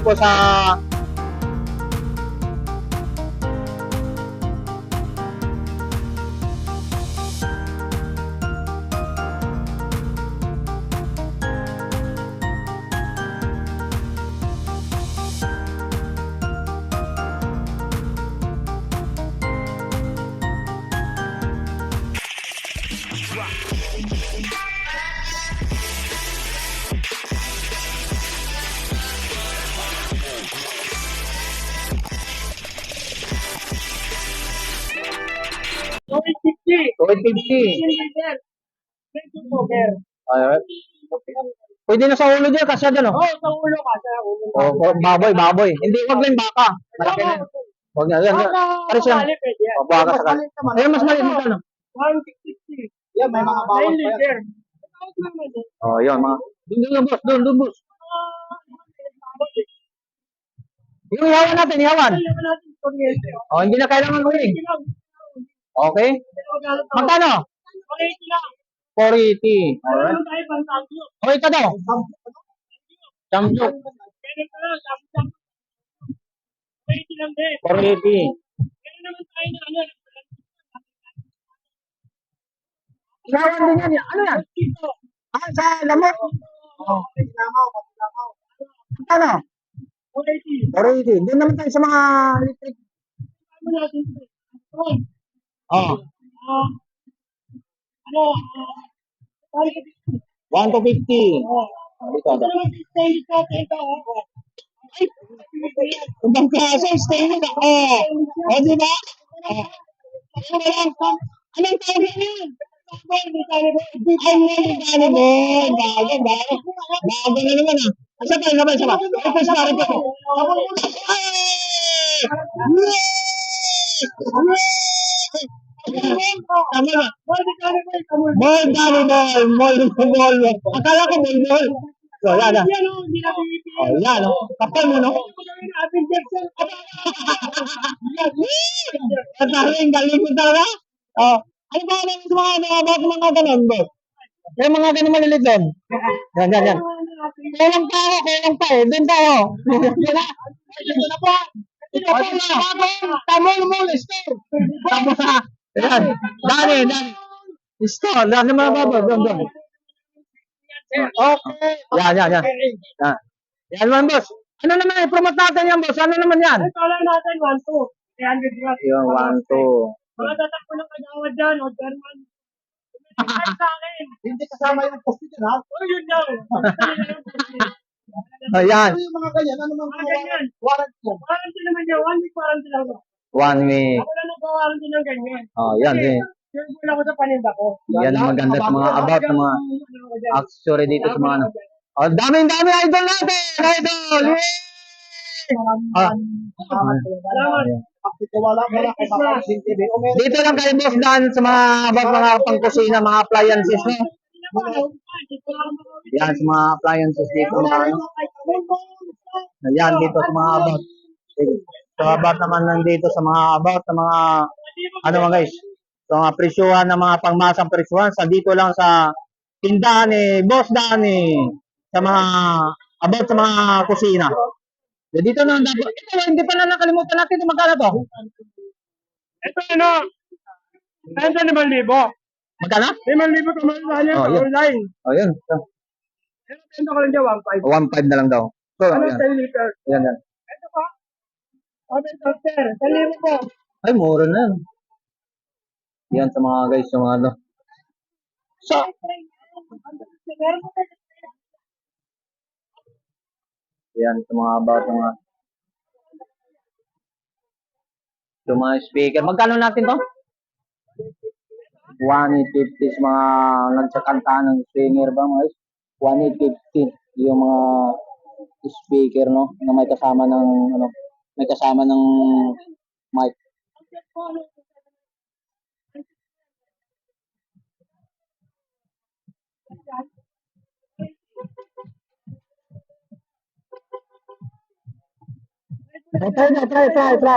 dito po sa Alright. Pwede na sa ulo dyan, kasi dyan, oh. Oo, sa ulo ka. Oh, baboy. Hindi, wag lang baka. Malaki na. Wag na, yan. Pares lang. O, baka sakali. Ayun, mas maliit mo, ano? 160. Yan, may mga bawang 9 pa yan. liter. Oh, yun, mga. Doon, boss. Doon, boss. Yung ihawan natin, ihawan. Oh, hindi na kailangan uling. Okay? Magkano? 480. Alright. Okay ka daw. Samsung. 480. Ihawan din yan. Ano yan? Ah, sa lamok. Oh. Magkano? 480. Doon naman tayo sa mga electric. Oh. 1 to 50. Dito. Ibang klase, stay nila. Oh, di ba? Anong tawag yun? Ay, hindi gani mo. Bago na naman, ah. Isa pa. Tama ba? Ball. Akala ko ball. So, yan. Oh, yan. Kapal mo, no? Galing mo talaga? Oh. Ano ba naman sa mga ganun, boss? Yung mga ganun malilit doon. Yan. Kulang pa eh. Doon tayo. Yan na. Ito na po. Tamo mo, store. Tamo na. Yan. Dani. Store. Yan mga baba. Doon. Okay. Yan. Yan man, boss. Ano naman, promote natin yan, boss. Ano naman yan? Ito lang natin, 1-2. 300 grams. Yung 1-2. Mga tatakbo ng kagawad dyan, o German. Sa akin. Hindi kasama yung post dyan, ha? O, yun daw. Ayan. Ano yung mga ganyan? Ano mga ganyan? warranty yan? Warranty naman yan. 1 week warranty lang ako. 1 week. Ako lang nagpa-warranty ng ganyan. Oh, yan din. Yung gula ko sa paninda ko. Yan ang maganda sa mga about ng mga accessory dito sa mga ano. Oh, dami idol natin. Idol. Salamat. Wala kay Makasin TV. O meron Dito lang kayo, boss, Dan sa mga about mga pangkusina, mga appliances, no? Yan sa mga appliances dito, mga ano. Yan dito sa mga about. So about naman nandito sa mga about sa mga ano mga guys. So mga presyuhan ng mga pangmasang presyuhan sa dito lang sa tindahan ni Boss Danny sa mga about sa mga kusina. So, dito na dapat. Ito hindi pa na nakalimutan natin ito magkano to? Ito ano? Ito 5,000. Magkano? 5,000 kamalan niya Oh, sa yun. online. Oh, yun. So, Ito ko lang dyan, 1,500. 1.5 na lang daw. So, Ano ayan. 10 liter? Ayan. Ito pa? Oven toaster. 1,000 po. Ay, mura na yan. Yan sa mga guys, yung ano. So, yan sa mga about ng mga sa mga speaker. Magkano natin to? 150 sa mga nagsakantaan ng speaker ba mga guys? 150 yung mga speaker, no? Na may kasama ng ano, may kasama ng mic.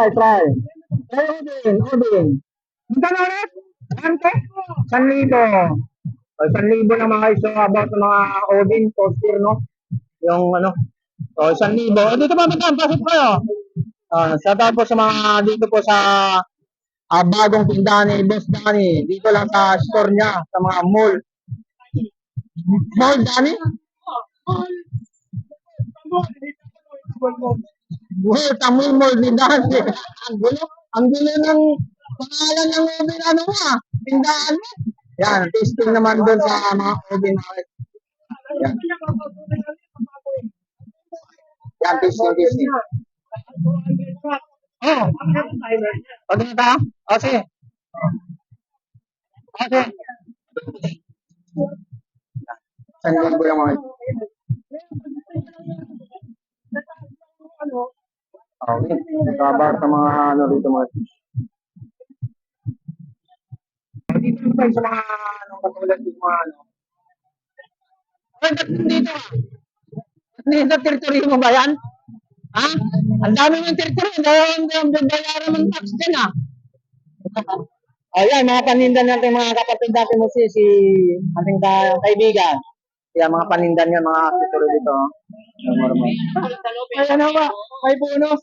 Try. Try, Odin. Magkano ulit? 1,000. O, 1,000 na mga guys. So, about sa mga Odin, toaster, no? Yung ano, O, 1,000. O, dito pa magkampasok kayo. Shout out po sa mga dito po sa bagong tindahan ni Boss Danny. Dito lang sa store niya, sa mga mall. Mall, Danny? Well, Tamil Mall ni Danny. Ang gulo ng pangalan ng oven, ano mo tindahan mo. Yan, testing naman doon sa mga oven natin. Yan. Yan, testing. Oh, pag na tayo? O, sige. O, sige. 1,000 lang mga. Okay. Nagkabar sa mga ano dito mga. Dito tayo sa mga ano katulad ng mga ano. Ay, ba't dito? Dito teritoryo mo ba yan? Ha? Ang dami ng teritoryo. Ang bayaran ng tax dyan Ayan, mga paninda natin, mga kapatid natin mo si ating kaibigan. Yan, mga paninda niya, mga teritoryo dito. Ay, ano ba? May bonus.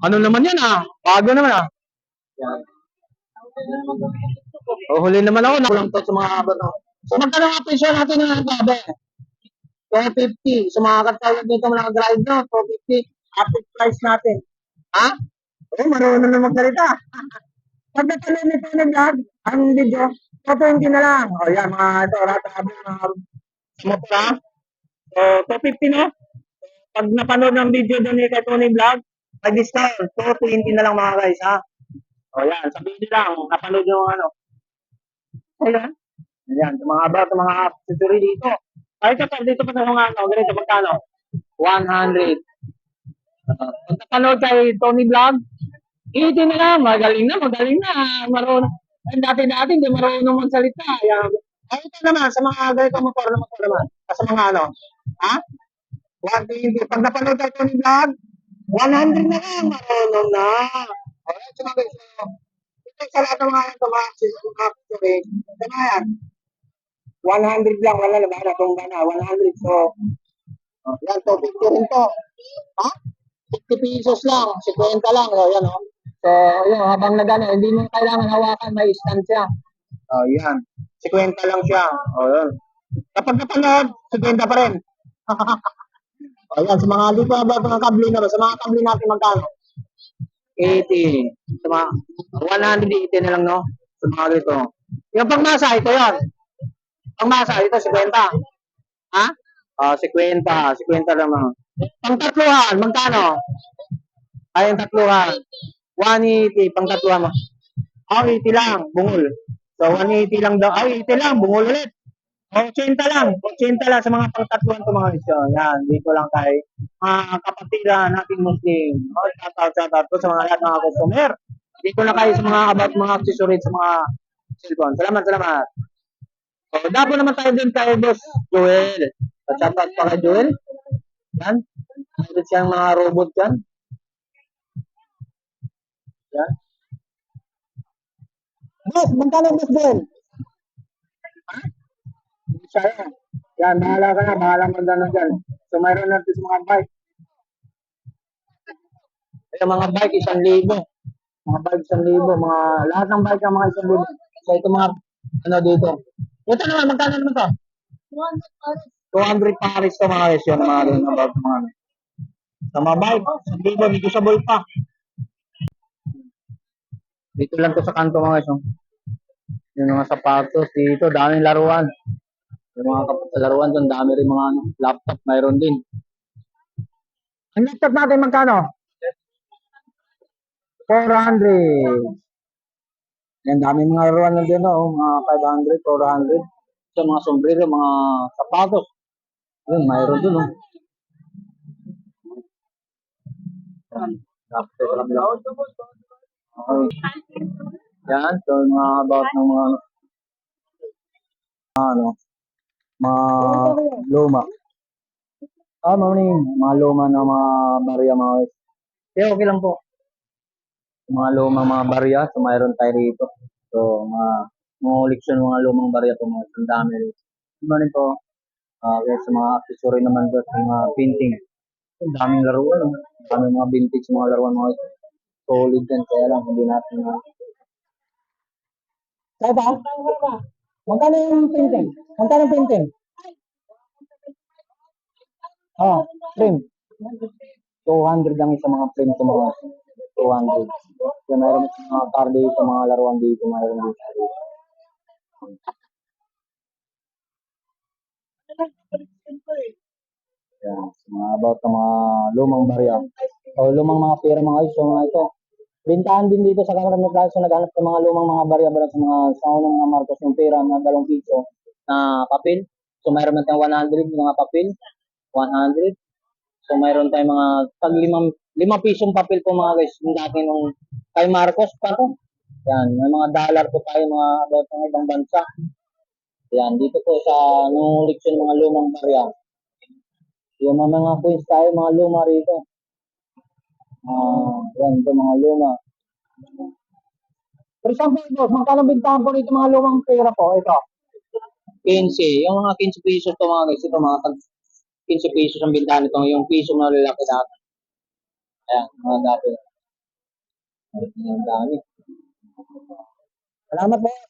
Ano naman yan Bago naman Yan. Huli naman ako. Nakulang to sa mga bato. So, magkano nga presyo natin ng babe? 250. Sa mga katawag dito mga nag-drive no, 250. Update price natin. Ha? Marunong na magsalita. Pag natuloy nito na vlog, ang video, 220 na lang. Yan, mga ito, ratabi, mga motor So, 250 no? Pag napanood ng video doon ni Tony Vlog, nag-discount. 220 na lang mga guys, yan, sabihin nyo lang, napanood nyo ano. Ayan. Ayan, sa mga about, mga accessory dito. Ay, dito pa sa mga ano, ganito magkano? 100. Pag napanood kay Tony Vlog, 80 na lang, magaling na. Marunong. Dati, hindi marunong magsalita. Ayan. Ay, ito naman, sa mga ganito motor naman. Sa mga ano, 120. Pag napanood kay Tony Vlog, 100 na lang, marunong na. Alright, so mga guys, ito sa lahat ng mga ito, mga accessory, ito na yan. 100 lang, wala na ba? Natumba na, 100. So, yan, 250 rin to. 50 pesos lang, 50 lang. Yan, So, yun, habang nagano, hindi mo kailangan hawakan, may stand siya. Yan. 50 lang siya. Yun. Kapag napanood, 50 pa rin. Ayan, sa mga dito ba mga kable na ba? Sa mga kable natin magkano? 80. Sa mga 180 na lang, no? Sa mga dito. Yung pangmasa, ito yan. Pangmasa, ito 50. 50 lang mga. Pangtatluhan, magkano? Ay, yung tatluhan. 180, pangtatluhan mo. 80 lang, bungol. So, 180 lang daw. 80 lang, bungol ulit. 80 lang sa mga pangtatluhan to mga isyo. Yan, dito lang tayo. Mga kapatiran nating Muslim. Shout out po sa mga lahat mga customer. Dito lang kayo sa mga about mga accessories sa mga cellphone. Salamat. Dapo naman tayo din kay Boss Joel. Shout out pa kay Joel. Yan. Meron siyang mga robot yan. Yan. Boss, magkano Boss Joel? Saya. Yan, bahala ka na. Bahala magdano dyan. So, mayroon natin sa mga bike. Ito mga bike, 1,000. Mga bike, 1,000. Lahat ng bike ang mga 1,000. So, ito mga, dito. Ito naman, magkano naman to? 200 pares to mga guys. Yan, mga rin about mga sa mga bike, 1,000. Dito sa boy pa. Dito lang to sa kanto mga guys. Yung mga sapatos dito, daming laruan. Yung mga laruan doon, dami rin mga laptop, mayroon din. Ang laptop natin magkano? 400. Yan, dami mga laruan na din, mga 500, 400. So, mga sombrero, mga sapatos. Yun, mayroon dun, Laptop lang lang. Okay. Yan, so mga about ng mga mga luma. Mga luma ng mga barya mga guys. Okay lang po. Mga lumang mga barya, so mayroon tayo rito. So, mga koleksyon mga lumang barya po, mga dami rito. Ano rin po, sa mga accessory naman doon, sa mga painting. Ang daming laruan. Oh. Daming mga vintage mga laruan mga ito. Solid yan. Kaya lang, hindi natin na. Kaya ba? Magkano yung painting? Magkano yung painting? Ah, frame. 200 lang isa mga frame ito mga 200. Kaya mayroon mga car dito, mga laruan dito, mayroon dito. Yan, mga about sa mga lumang barya. O lumang mga pera mga iso, mga ito. Bintahan din dito sa Kamarang Plaza naghanap ng mga lumang mga barya sa mga sa unang mga Marcos ng pera na 2 piso na papel. So mayroon natin 100 mga papel, 100. So mayroon tayong mga tag 5 pisong papel po mga guys. Yung dati nung kay Marcos pa to. Yan, may mga dollar po tayo mga about ng ibang bansa. Yan, dito po sa nung leksyon mga lumang barya. Yung mga coins tayo, mga luma rito. Yan, ito mga luma. For example, boss, magkano bintahan po rito mga lumang pera po? Ito. 15. Yung mga 15 pesos to mga guys. Ito mga 15 pesos ang bintahan nito. Yung piso na lalaki dati. Ayan, mga dati. Ang dami. Salamat po.